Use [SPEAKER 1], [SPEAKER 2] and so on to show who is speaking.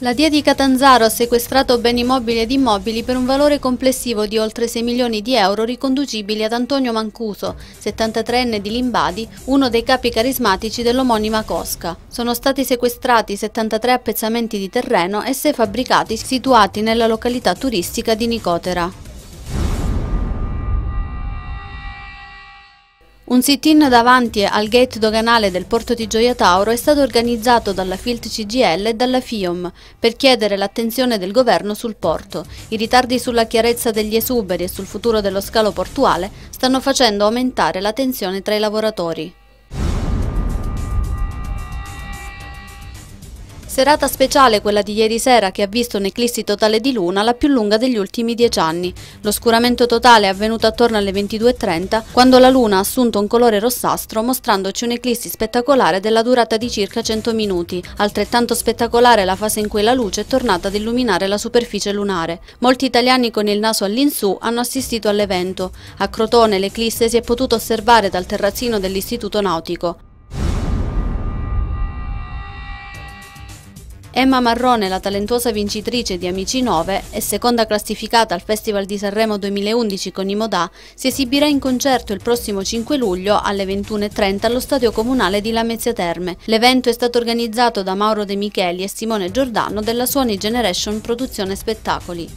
[SPEAKER 1] La DIA di Catanzaro ha sequestrato beni mobili ed immobili per un valore complessivo di oltre 6 milioni di euro riconducibili ad Antonio Mancuso, 73enne di Limbadi, uno dei capi carismatici dell'omonima cosca. Sono stati sequestrati 73 appezzamenti di terreno e 6 fabbricati situati nella località turistica di Nicotera. Un sit-in davanti al gate doganale del porto di Gioia Tauro è stato organizzato dalla Filt CGIL e dalla FIOM per chiedere l'attenzione del governo sul porto. I ritardi sulla chiarezza degli esuberi e sul futuro dello scalo portuale stanno facendo aumentare la tensione tra i lavoratori. Serata speciale quella di ieri sera che ha visto un'eclissi totale di luna, la più lunga degli ultimi 10 anni. L'oscuramento totale è avvenuto attorno alle 22:30, quando la luna ha assunto un colore rossastro, mostrandoci un'eclissi spettacolare della durata di circa 100 minuti. Altrettanto spettacolare la fase in cui la luce è tornata ad illuminare la superficie lunare. Molti italiani con il naso all'insù hanno assistito all'evento. A Crotone l'eclisse si è potuto osservare dal terrazzino dell'Istituto Nautico. Emma Marrone, la talentuosa vincitrice di Amici 9 e seconda classificata al Festival di Sanremo 2011 con i Modà, si esibirà in concerto il prossimo 5 luglio alle 21:30 allo Stadio Comunale di Lamezia Terme. L'evento è stato organizzato da Mauro De Micheli e Simone Giordano della Sony Generation Produzione Spettacoli.